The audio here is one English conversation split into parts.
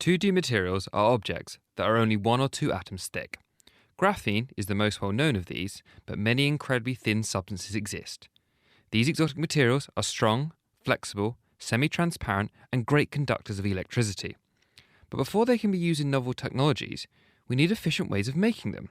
2D materials are objects that are only one or two atoms thick. Graphene is the most well known of these, but many incredibly thin substances exist. These exotic materials are strong, flexible, semi-transparent, and great conductors of electricity. But before they can be used in novel technologies, we need efficient ways of making them.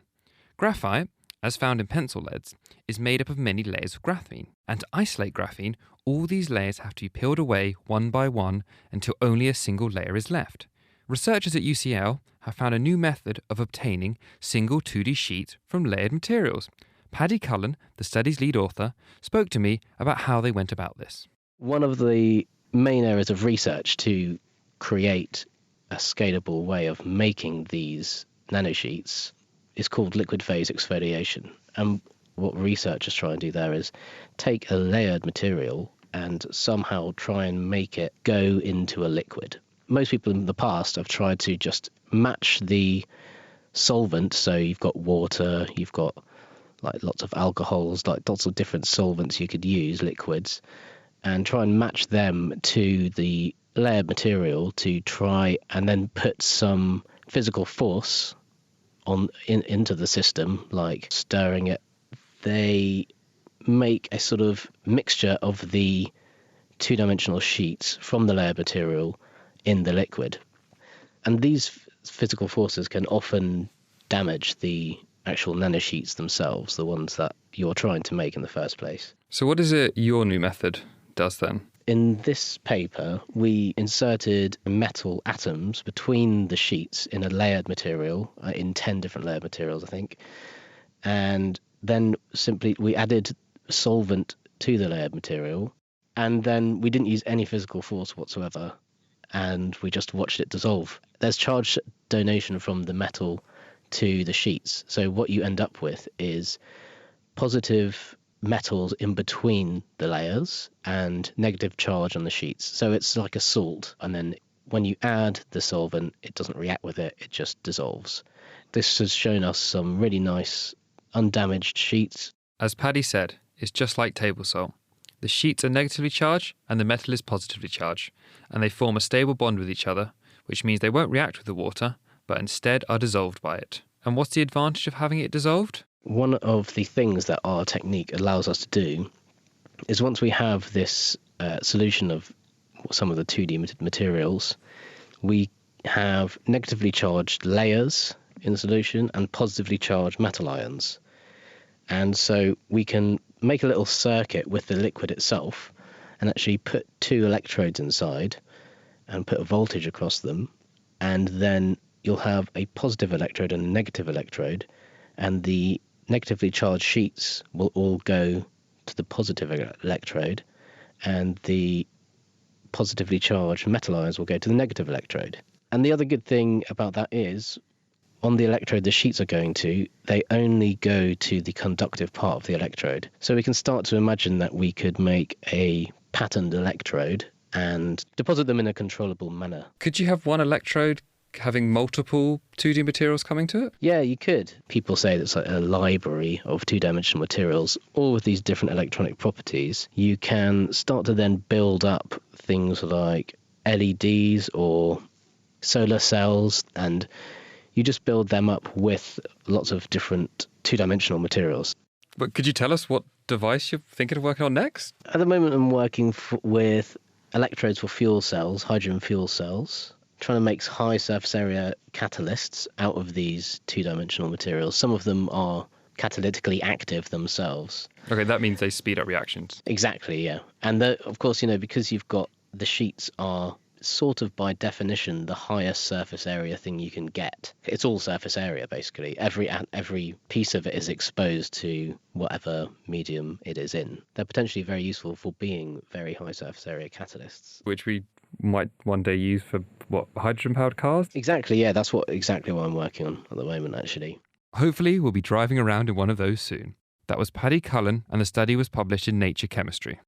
Graphite, as found in pencil leads, is made up of many layers of graphene. And to isolate graphene, all these layers have to be peeled away one by one until only a single layer is left. Researchers at UCL have found a new method of obtaining single 2D sheets from layered materials. Paddy Cullen, the study's lead author, spoke to me about how they went about this. One of the main areas of research to create a scalable way of making these nanosheets is called liquid phase exfoliation. And what researchers try and do there is take a layered material and somehow try and make it go into a liquid. Most people in the past have tried to just match the solvent, so you've got water, you've got like lots of alcohols, like lots of different solvents you could use, liquids, and try and match them to the layered material to try and then put some physical force into the system, like stirring it. They make a sort of mixture of the two-dimensional sheets from the layered material in the liquid. And these physical forces can often damage the actual nanosheets themselves, the ones that you're trying to make in the first place. So what is it your new method does then? In this paper, we inserted metal atoms between the sheets in a layered material, in 10 different layered materials, I think. And then simply we added solvent to the layered material, and then we didn't use any physical force whatsoever, and we just watched it dissolve. There's charge donation from the metal to the sheets. So what you end up with is positive metals in between the layers and negative charge on the sheets. So it's like a salt, and then when you add the solvent, it doesn't react with it, it just dissolves. This has shown us some really nice undamaged sheets. As Paddy said, it's just like table salt. The sheets are negatively charged and the metal is positively charged, and they form a stable bond with each other, which means they won't react with the water, but instead are dissolved by it. And what's the advantage of having it dissolved? One of the things that our technique allows us to do is once we have this solution of some of the 2D materials, we have negatively charged layers in the solution and positively charged metal ions. And so we can make a little circuit with the liquid itself and actually put 2 electrodes inside and put a voltage across them, and then you'll have a positive electrode and a negative electrode, and the negatively charged sheets will all go to the positive electrode, and the positively charged metal ions will go to the negative electrode. And the other good thing about that is, on the electrode the sheets are going to, they only go to the conductive part of the electrode. So we can start to imagine that we could make a patterned electrode and deposit them in a controllable manner. Could you have one electrode having multiple 2D materials coming to it? Yeah, you could. People say it's like a library of two-dimensional materials, all with these different electronic properties. You can start to then build up things like LEDs or solar cells, and you just build them up with lots of different two-dimensional materials. But could you tell us what device you're thinking of working on next? At the moment I'm working with electrodes for fuel cells, hydrogen fuel cells, trying to make high surface area catalysts out of these two-dimensional materials. Some of them are catalytically active themselves. Okay, that means they speed up reactions. Exactly, yeah. And of course, because you've got the sheets are sort of by definition the highest surface area thing you can get. It's all surface area basically. Every piece of it is exposed to whatever medium it is in. They're potentially very useful for being very high surface area catalysts. Which we might one day use for, hydrogen-powered cars? Exactly, yeah, that's exactly what I'm working on at the moment, actually. Hopefully we'll be driving around in one of those soon. That was Paddy Cullen, and the study was published in Nature Chemistry.